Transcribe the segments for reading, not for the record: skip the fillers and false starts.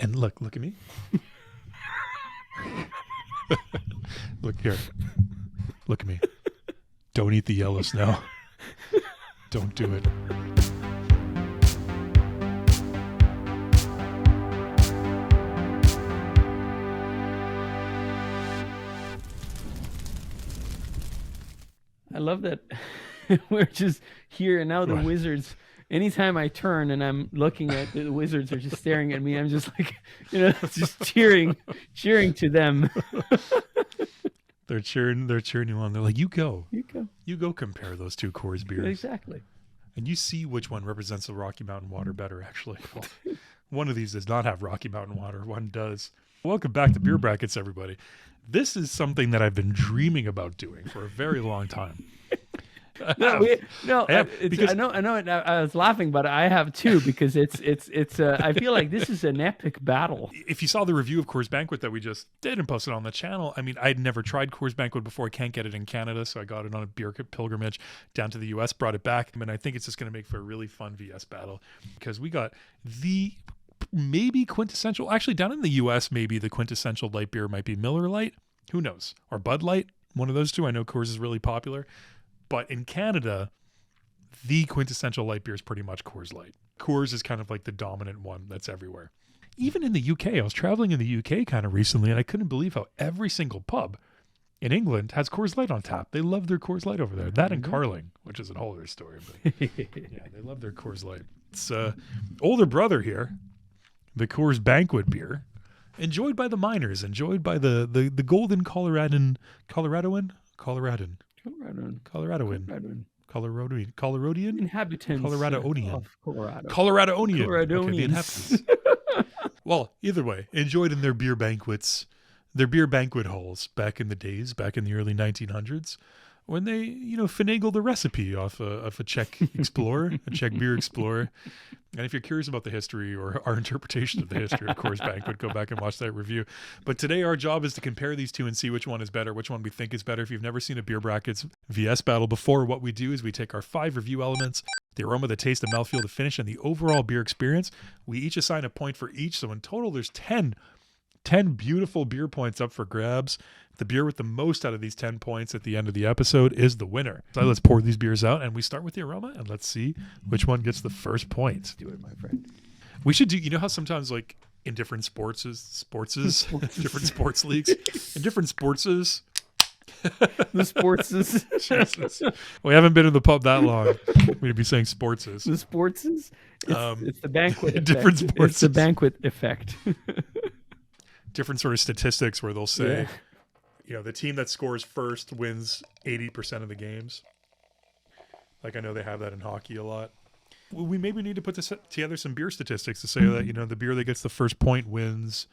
And look at me. Look here. Look at me. Don't eat the yellow snow. Don't do it. I love that we're just here and now the wizards. Anytime I turn and I'm looking at the wizards are just staring at me, I'm just like, just cheering to them. They're cheering you on. They're like, you go compare those two Coors beers. Exactly. And you see which one represents the Rocky Mountain water better, actually. Well, one of these does not have Rocky Mountain water. One does. Welcome back to Beer Brackets, everybody. This is something that I've been dreaming about doing for a very long time. I know. I was laughing, but I have too because it's. I feel like this is an epic battle. If you saw the review of Coors Banquet that we just did and posted on the channel, I mean, I'd never tried Coors Banquet before. I can't get it in Canada, so I got it on a beer pilgrimage down to the U.S. Brought it back, and I think it's just going to make for a really fun VS battle because we got the maybe quintessential. Actually, down in the U.S., maybe the quintessential light beer might be Miller Lite. Who knows? Or Bud Light. One of those two. I know Coors is really popular. But in Canada, the quintessential light beer is pretty much Coors Light. Coors is kind of like the dominant one that's everywhere. Even in the UK, I was traveling in the UK kind of recently, and I couldn't believe how every single pub in England has Coors Light on tap. They love their Coors Light over there. That and Carling, which is a whole other story. But yeah, they love their Coors Light. It's older brother here, the Coors Banquet beer, enjoyed by the miners, enjoyed by the golden Coloradoan Inhabitants Coloradoonian. of Colorado. Coloradoonian. Coloradonians. Okay, the inhabitants. Well, either way, enjoyed in their beer banquets, their beer banquet halls back in the days, back in the early 1900s, when they, finagled the recipe off a Czech explorer, a Czech beer explorer. And if you're curious about the history or our interpretation of the history of Coors Banquet, go back and watch that review. But today our job is to compare these two and see which one is better, which one we think is better. If you've never seen a Beer Brackets VS battle before, what we do is we take our 5 review elements, the aroma, the taste, the mouthfeel, the finish, and the overall beer experience. We each assign a point for each. So in total, there's 10 beautiful beer points up for grabs. The beer with the most out of these 10 points at the end of the episode is the winner. So let's pour these beers out, and we start with the aroma, and let's see which one gets the first point. Do it, my friend. We should do, how sometimes like in different different sports leagues, in different sportses. The sportses. Jesus. We haven't been in the pub that long. We'd be saying sportses. The sportses? It's the banquet effect. Different sports. It's the banquet effect. Different sort of statistics where they'll say, the team that scores first wins 80% of the games. Like I know they have that in hockey a lot. We maybe need to put together some beer statistics to say that, the beer that gets the first point wins,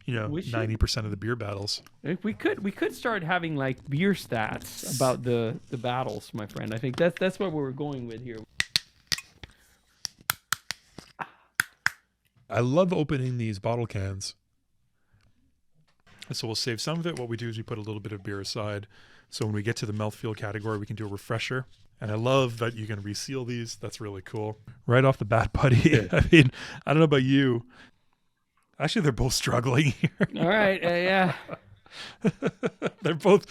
90% of the beer battles. We could start having like beer stats about the battles, my friend. I think that's what we're going with here. I love opening these bottle cans. So we'll save some of it. What we do is we put a little bit of beer aside. So when we get to the mouthfeel category, we can do a refresher. And I love that you can reseal these. That's really cool. Right off the bat, buddy. I mean, I don't know about you. Actually, they're both struggling here. All right. Yeah. They're both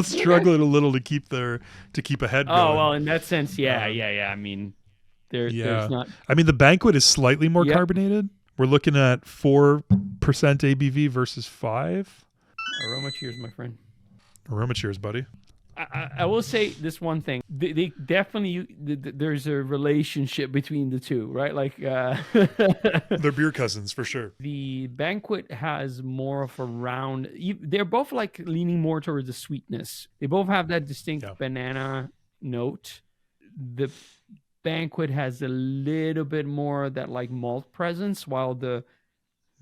struggling a little to keep ahead. Oh, well, in that sense, yeah. I mean, there's not. I mean, the Banquet is slightly more carbonated. We're looking at 4% ABV versus 5. Aroma cheers, my friend. Aroma cheers, buddy. I will say this one thing. They definitely, there's a relationship between the two, right? Like they're beer cousins for sure. The Banquet has more of a round. They're both like leaning more towards the sweetness. They both have that distinct banana note. The Banquet has a little bit more of that like malt presence, while the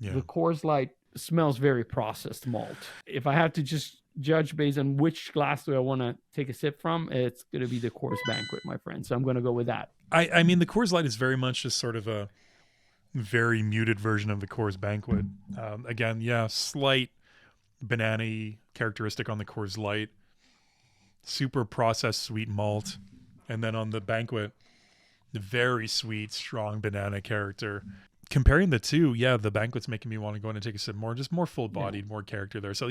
Coors Light smells very processed malt. If I have to just judge based on which glass do I want to take a sip from, it's going to be the Coors Banquet, my friend. So I'm going to go with that. I mean, the Coors Light is very much just sort of a very muted version of the Coors Banquet. Again, slight banana-y characteristic on the Coors Light. Super processed sweet malt. And then on the Banquet, the very sweet, strong banana character. comparing the two, the Banquet's making me want to go in and take a sip more, just more full bodied, more character there. So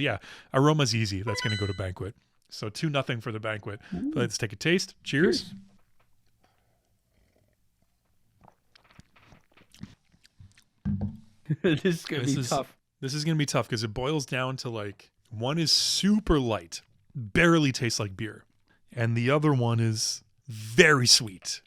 Aroma's easy. That's going to go to Banquet. So 2-0 for the Banquet. Let's take a taste. Cheers. This is going to be tough. This is going to be tough because it boils down to like, one is super light, barely tastes like beer, and the other one is very sweet.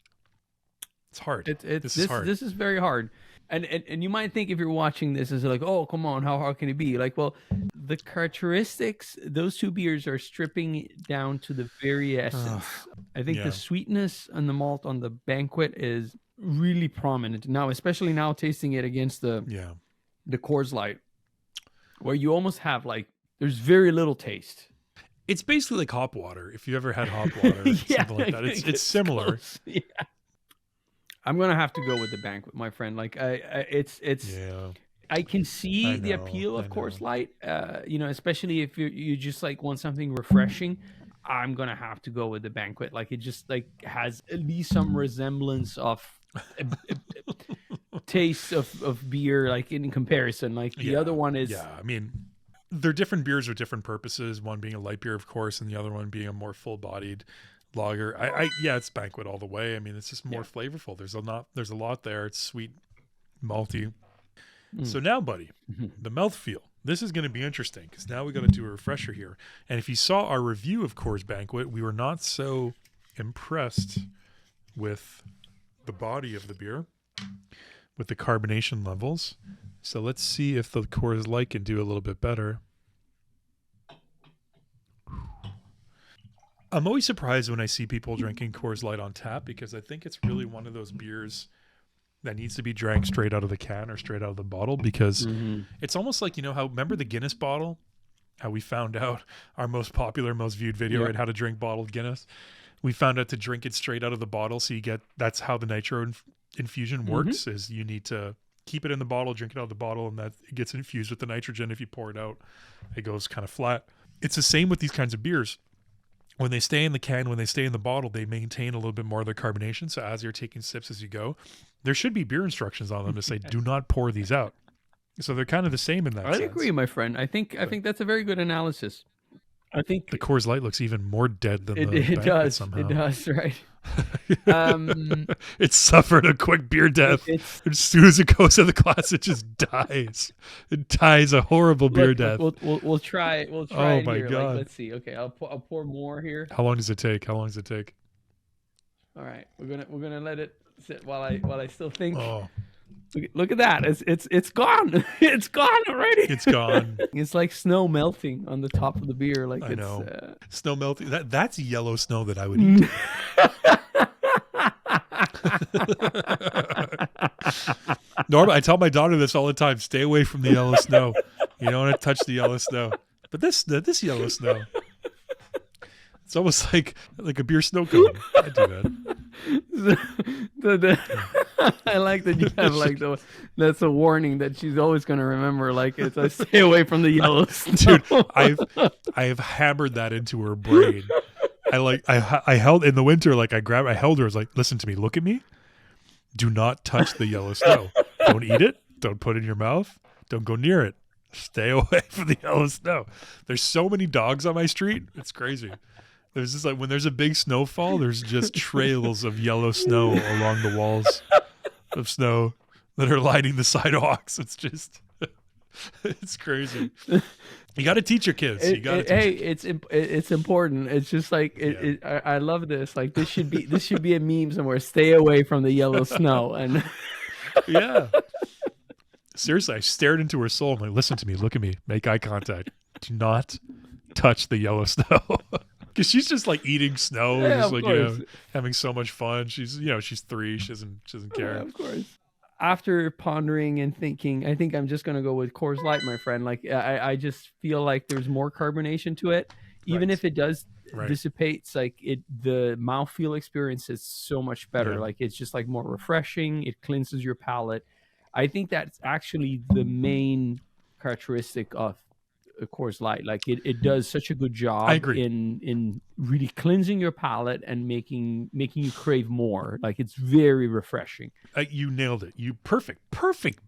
It's hard. This is hard. This is very hard. And you might think if you're watching this is like, oh, come on, how hard can it be? Like, well, the characteristics, those two beers are stripping down to the very essence. I think the sweetness and the malt on the Banquet is really prominent now, especially now tasting it against the Coors Light, where you almost have like, there's very little taste. It's basically like hop water. If you ever had hop water, something like that. It's similar. Yeah. I'm gonna have to go with the Banquet, my friend. Like I can see the appeal of Coors Light. Especially if you just like want something refreshing. I'm gonna have to go with the Banquet. Like it just like has at least some resemblance of taste of beer, like in comparison. Like the other one is I mean, they're different beers with different purposes. One being a light beer, of course, and the other one being a more full-bodied lager. It's Banquet all the way. I mean, it's just more flavorful. There's a lot there. It's sweet, malty. So now, buddy, the mouthfeel. This is going to be interesting because now we got to do a refresher here. And if you saw our review of Coors Banquet, we were not so impressed with the body of the beer, with the carbonation levels. So let's see if the Coors Light can do a little bit better. I'm always surprised when I see people drinking Coors Light on tap because I think it's really one of those beers that needs to be drank straight out of the can or straight out of the bottle because it's almost like, remember the Guinness bottle? How we found out our most popular, most viewed video, right? How to drink bottled Guinness. We found out to drink it straight out of the bottle. So that's how the nitro infusion works is you need to keep it in the bottle, drink it out of the bottle, and that it gets infused with the nitrogen. If you pour it out, it goes kind of flat. It's the same with these kinds of beers. When they stay in the can, when they stay in the bottle, they maintain a little bit more of their carbonation. So as you're taking sips as you go, there should be beer instructions on them to say, do not pour these out. So they're kind of the same in that sense. I agree, my friend. I think that's a very good analysis. I think the Coors Light looks even more dead than the it does. Somehow. It does, right? It suffered a quick beer death. As soon as it goes in the glass, it just dies. It dies a horrible beer death. We'll try. Oh my god! Like, let's see. Okay, I'll pour more here. How long does it take? All right, we're gonna let it sit while I still think. Oh. Look at that! It's gone. It's gone already. It's gone. It's like snow melting on the top of the beer. Like I know. Snow melting. That's yellow snow that I would eat. Norma, I tell my daughter this all the time. Stay away from the yellow snow. You don't want to touch the yellow snow. But this yellow snow, it's almost like a beer snow cone. I do that. I like that you have like that's a warning that she's always going to remember. Like it's a stay away from the yellow snow. Dude, I've hammered that into her brain. I held in the winter, like I held her. I was like, listen to me, look at me. Do not touch the yellow snow. Don't eat it. Don't put it in your mouth. Don't go near it. Stay away from the yellow snow. There's so many dogs on my street. It's crazy. There's just like when there's a big snowfall, there's just trails of yellow snow along the walls of snow that are lining the sidewalks. It's just, it's crazy. You got to teach your kids. It's important. It's just like I love this. Like this should be a meme somewhere. Stay away from the yellow snow. And yeah, seriously, I stared into her soul. I'm like, listen to me, look at me, make eye contact. Do not touch the yellow snow. Because she's just like eating snow, just like having so much fun. She's 3. She doesn't care. Yeah, of course. After pondering and thinking, I think I'm just gonna go with Coors Light, my friend. Like I just feel like there's more carbonation to it, even if it does dissipates. Like the mouthfeel experience is so much better. Like it's just like more refreshing. It cleanses your palate. I think that's actually the main characteristic of Coors Light. Like it does such a good job I agree. in really cleansing your palate and making you crave more. Like it's very refreshing. You nailed it. You perfect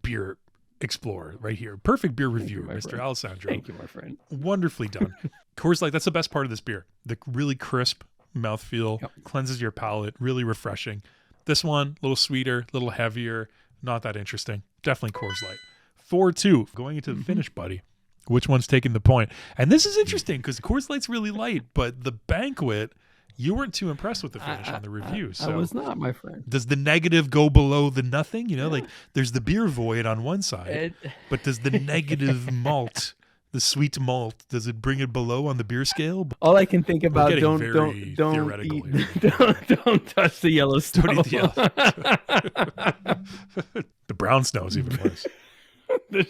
beer explorer right here. Perfect beer reviewer, Mr. Friend. Alessandro. Thank you, my friend. Wonderfully done. Coors Light, that's the best part of this beer. The really crisp mouthfeel, cleanses your palate, really refreshing. This one, a little sweeter, a little heavier, not that interesting. Definitely Coors Light. 4-2. Going into the finish, buddy. Which one's taking the point? And this is interesting because Coors Light's really light, but the Banquet, you weren't too impressed with the finish on the review. I was not, my friend. Does the negative go below the nothing? You know, like there's the beer void on one side, but does the negative malt, the sweet malt, does it bring it below on the beer scale? All I can think about, don't touch the yellow snow. Don't eat the yellow. The brown snow is even worse.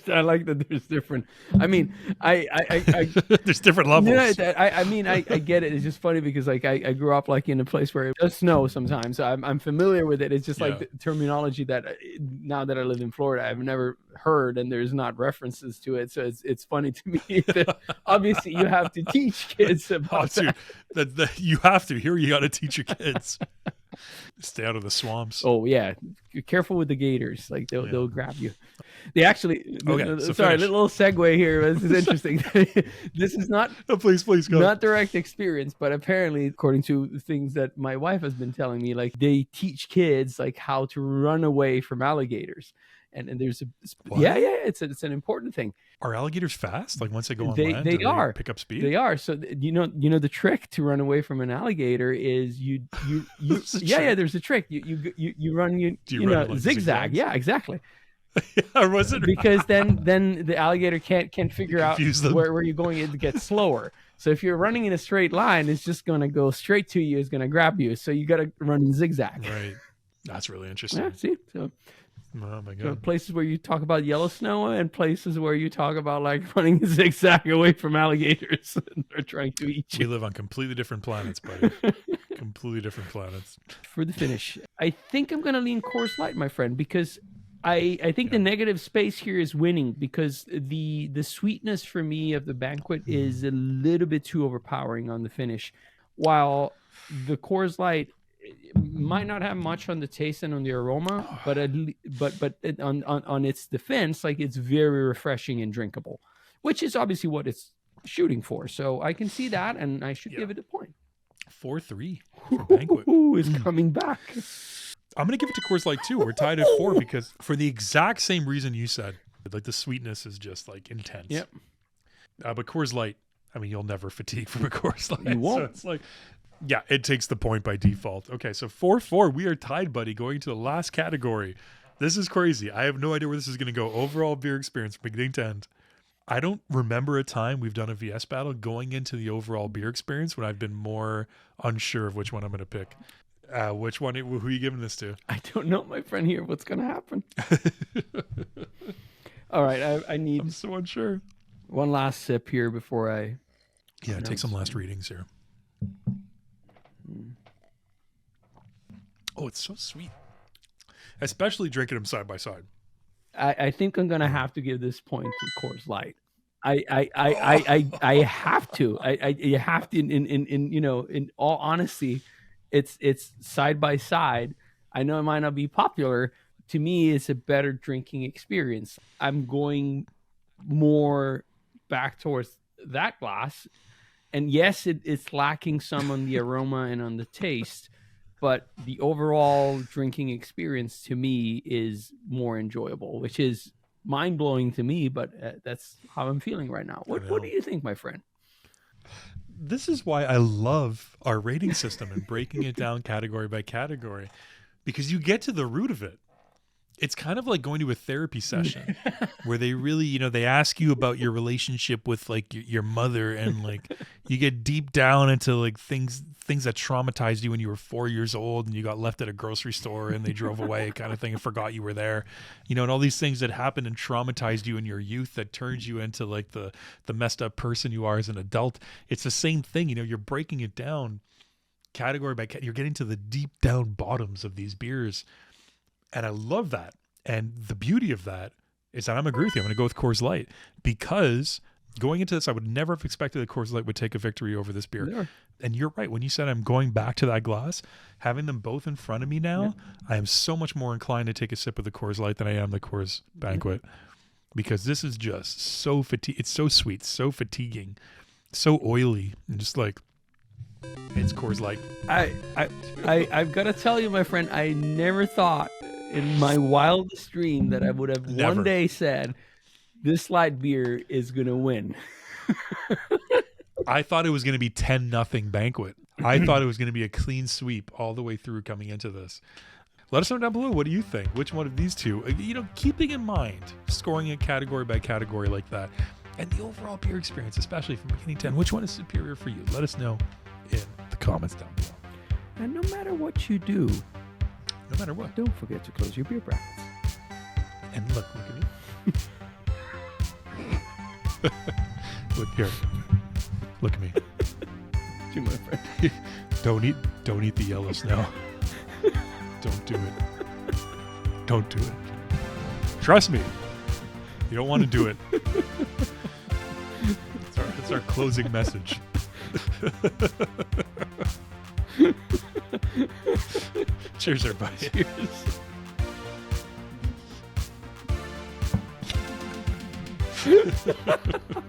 I like that there's different. I mean, I there's different levels. I get it. It's just funny because like I grew up like in a place where it does snow sometimes. So I'm familiar with it. It's just like the terminology that now that I live in Florida, I've never heard, and there's not references to it. So it's funny to me that obviously you have to teach kids about that. You have to. Here you got to teach your kids. Stay out of the swamps. Oh yeah, you're careful with the gators. Like they'll grab you. They actually. Okay, sorry, a little segue here. This is interesting. This is not. Oh, please go. Not direct experience, but apparently, according to things that my wife has been telling me, like they teach kids like how to run away from alligators. And there's it's an important thing. Are alligators fast? Like once they go on land, they are pick up speed. They are. So you know the trick to run away from an alligator is you there's a trick. You run like zigzag. Yeah, exactly. Or was it? Because then the alligator can't figure out where you're going. It gets slower. So if you're running in a straight line, it's just going to go straight to you. It's going to grab you. So you got to run in zigzag. Right. That's really interesting. Yeah. See. So. Oh my God. So places where you talk about yellow snow and places where you talk about like running a zigzag away from alligators and they're trying to eat you. We live on completely different planets, buddy. Completely different planets. For the finish, I think I'm going to lean Coors Light, my friend, because I think the negative space here is winning because the sweetness for me of the Banquet is a little bit too overpowering on the finish, while the Coors Light might not have much on the taste and on the aroma, but on its defense, like it's very refreshing and drinkable, which is obviously what it's shooting for. So I can see that, and I should give it a point. 4-3 for Banquet. Is coming back. I'm going to give it to Coors Light too. We're tied at 4 because for the exact same reason you said, like the sweetness is just like intense. Yep. But Coors Light, I mean, you'll never fatigue from a Coors Light. You won't. So it's like, yeah, it takes the point by default. Okay, so 4-4, we are tied, buddy, going to the last category. This is crazy. I have no idea where this is going to go. Overall beer experience from beginning to end. I don't remember a time we've done a VS battle going into the overall beer experience when I've been more unsure of which one I'm going to pick. Which one? Who are you giving this to? I don't know, my friend here. What's going to happen? All right, I'm so unsure. One last sip here before I... Yeah, take some last readings here. Oh, it's so sweet. Especially drinking them side by side. I think I'm gonna have to give this point to Coors Light. I have to. You have to. In all honesty, it's side by side. I know it might not be popular. To me, it's a better drinking experience. I'm going more back towards that glass. And yes, it's lacking some on the aroma and on the taste, but the overall drinking experience to me is more enjoyable, which is mind-blowing to me, but that's how I'm feeling right now. What do you think, my friend? This is why I love our rating system and breaking it down category by category, because you get to the root of it. It's kind of like going to a therapy session where they really, they ask you about your relationship with like your mother, and like you get deep down into like things that traumatized you when you were 4 years old and you got left at a grocery store and they drove away kind of thing and forgot you were there, and all these things that happened and traumatized you in your youth that turned you into like the messed up person you are as an adult. It's the same thing. You're breaking it down category by category. You're getting to the deep down bottoms of these beers. And I love that. And the beauty of that is that I'm agree with you. I'm going to go with Coors Light because Going into this, I would never have expected that Coors Light would take a victory over this beer. Yeah. And you're right. When you said I'm going back to that glass, having them both in front of me now, I am so much more inclined to take a sip of the Coors Light than I am the Coors Banquet. Because this is just so it's so sweet, so fatiguing, so oily, and just like, it's Coors Light. I've got to tell you, my friend, I never thought in my wildest dream that I would have one day said, this light beer is going to win. I thought it was going to be 10-0 Banquet. I thought it was going to be a clean sweep all the way through coming into this. Let us know down below. What do you think? Which one of these two? Keeping in mind scoring it category by category like that, and the overall beer experience, especially from beginning to end, which one is superior for you? Let us know in the comments down below. And no matter what you do, no matter what, don't forget to close your beer brackets. And look at me. Look here. Look at me. To my friend. Don't eat the yellow snow. Don't do it. Don't do it. Trust me. You don't want to do it. It's our closing message. Cheers, everybody. Cheers.